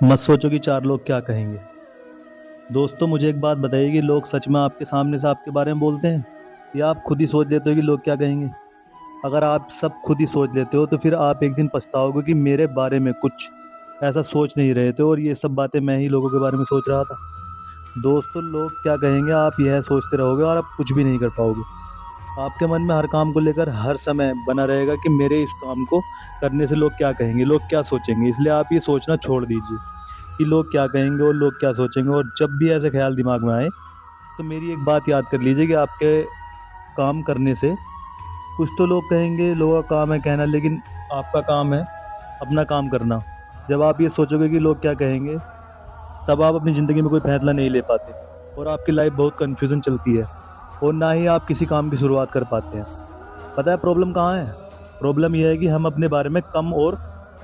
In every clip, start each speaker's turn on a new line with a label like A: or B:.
A: मत सोचो कि चार लोग क्या कहेंगे। दोस्तों मुझे एक बात बताइए कि लोग सच में आपके सामने से आपके बारे में बोलते हैं या आप खुद ही सोच लेते हो कि लोग क्या कहेंगे। अगर आप सब खुद ही सोच लेते हो तो फिर आप एक दिन पछताओगे कि मेरे बारे में कुछ ऐसा सोच नहीं रहे थे और ये सब बातें मैं ही लोगों के बारे में सोच रहा था। दोस्तों लोग क्या कहेंगे आप यह सोचते रहोगे और आप कुछ भी नहीं कर पाओगे। आपके मन में हर काम को लेकर हर समय बना रहेगा कि मेरे इस काम को करने से लोग क्या कहेंगे, लोग क्या सोचेंगे। इसलिए आप ये सोचना छोड़ दीजिए कि लोग क्या कहेंगे और लोग क्या सोचेंगे। और जब भी ऐसे ख्याल दिमाग में आए तो मेरी एक बात याद कर लीजिए कि आपके काम करने से कुछ तो लोग कहेंगे, लोगों का काम है कहना, लेकिन आपका काम है अपना काम करना। जब आप ये सोचोगे कि लोग क्या कहेंगे तब आप अपनी ज़िंदगी में कोई फैसला नहीं ले पाते और आपकी लाइफ बहुत कन्फ्यूजन चलती है और ना ही आप किसी काम की शुरुआत कर पाते हैं। पता है प्रॉब्लम कहाँ है? प्रॉब्लम यह है कि हम अपने बारे में कम और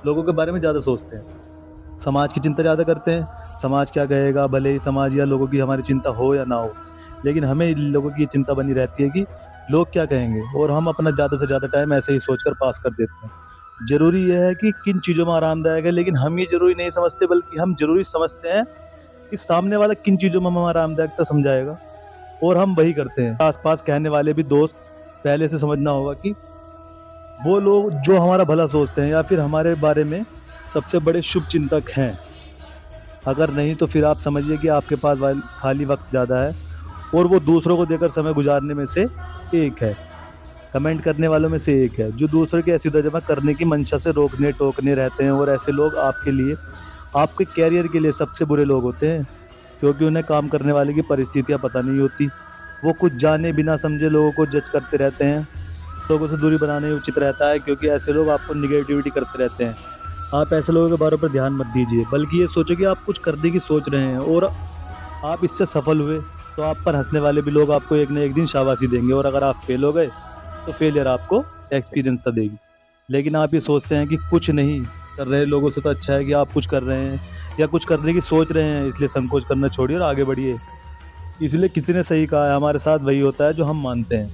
A: लोगों के बारे में ज़्यादा सोचते हैं। समाज की चिंता ज़्यादा करते हैं। समाज क्या कहेगा, भले ही समाज या लोगों की हमारी चिंता हो या ना हो, लेकिन हमें लोगों की चिंता बनी रहती है कि लोग क्या कहेंगे और हम अपना ज़्यादा से ज़्यादा टाइम ऐसे ही सोचकर पास कर देते हैं। ज़रूरी यह है कि किन चीज़ों में आरामदायक है, लेकिन हम ये ज़रूरी नहीं समझते, बल्कि हम ज़रूरी समझते हैं कि सामने वाला किन चीज़ों में हमारा आरामदायकता समझाएगा और हम वही करते हैं। आसपास कहने वाले भी दोस्त पहले से समझना होगा कि वो लोग जो हमारा भला सोचते हैं या फिर हमारे बारे में सबसे बड़े शुभ चिंतक हैं। अगर नहीं तो फिर आप समझिए कि आपके पास खाली वक्त ज़्यादा है और वो दूसरों को देकर समय गुजारने में से एक है। कमेंट करने वालों में से एक है जो दूसरों की ऐसी जमा करने की मंशा से रोकने टोकने रहते हैं। और ऐसे लोग आपके लिए, आपके कैरियर के लिए सबसे बुरे लोग होते हैं, क्योंकि उन्हें काम करने वाले की परिस्थितियाँ पता नहीं होती। वो कुछ जाने बिना समझे लोगों को जज करते रहते हैं। लोगों से दूरी बनाना ही उचित रहता है, क्योंकि ऐसे लोग आपको निगेटिविटी करते रहते हैं। आप ऐसे लोगों के बारे पर ध्यान मत दीजिए, बल्कि ये सोचो कि आप कुछ करने की सोच रहे हैं और आप इससे सफल हुए तो आप पर हंसने वाले भी लोग आपको एक न एक दिन शाबाशी देंगे। और अगर आप फेल हो गए तो फेलियर आपको एक्सपीरियंस तो देगी। लेकिन आप ये सोचते हैं कि कुछ नहीं कर रहे लोगों से तो अच्छा है कि आप कुछ कर रहे हैं या कुछ करने की सोच रहे हैं, इसलिए संकोच करना छोड़िए और आगे बढ़िए। इसलिए किसी ने सही कहा है, हमारे साथ वही होता है जो हम मानते हैं।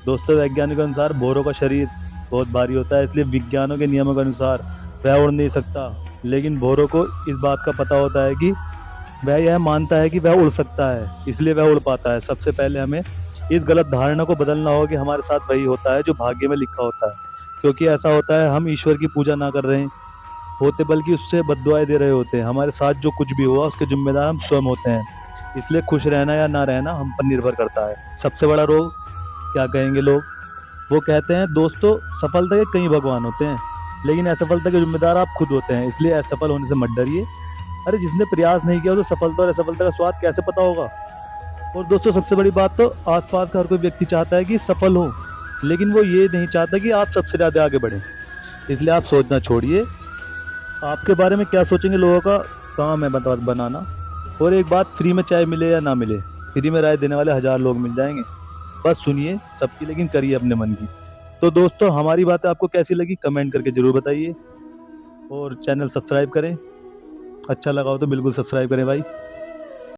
A: दोस्तों वैज्ञानिकों के अनुसार भौरों का शरीर बहुत भारी होता है, इसलिए विज्ञानों के नियमों के अनुसार वह उड़ नहीं सकता। लेकिन भौरों को इस बात का पता होता है कि वह यह मानता है कि वह उड़ सकता है, इसलिए वह उड़ पाता है। सबसे पहले हमें इस गलत धारणा को बदलना होगा कि हमारे साथ वही होता है जो भाग्य में लिखा होता है। क्योंकि ऐसा होता है हम ईश्वर की पूजा ना कर रहे होते, बल्कि उससे बद्दुआएं दे रहे होते हैं। हमारे साथ जो कुछ भी हुआ उसके जिम्मेदार हम स्वयं होते हैं। इसलिए खुश रहना या ना रहना हम पर निर्भर करता है। सबसे बड़ा रोग क्या कहेंगे लोग? वो कहते हैं दोस्तों सफलता के कई भगवान होते हैं, लेकिन असफलता के जिम्मेदार आप खुद होते हैं। इसलिए असफल होने से मत डरिए। अरे जिसने प्रयास नहीं किया तो सफलता और असफलता का स्वाद कैसे पता होगा? और दोस्तों सबसे बड़ी बात तो आसपास का हर कोई व्यक्ति चाहता है कि सफल हो, लेकिन वो ये नहीं चाहता कि आप सबसे ज़्यादा आगे बढ़ें। इसलिए आप सोचना छोड़िए। आपके बारे में क्या सोचेंगे लोगों का काम है बता बनाना। और एक बात, फ्री में चाय मिले या ना मिले, फ्री में राय देने वाले हजार लोग मिल जाएंगे। बस सुनिए सबकी, लेकिन करिए अपने मन की। तो दोस्तों हमारी बातें आपको कैसी लगी कमेंट करके ज़रूर बताइए और चैनल सब्सक्राइब करें। अच्छा लगा हो तो बिल्कुल सब्सक्राइब करें भाई।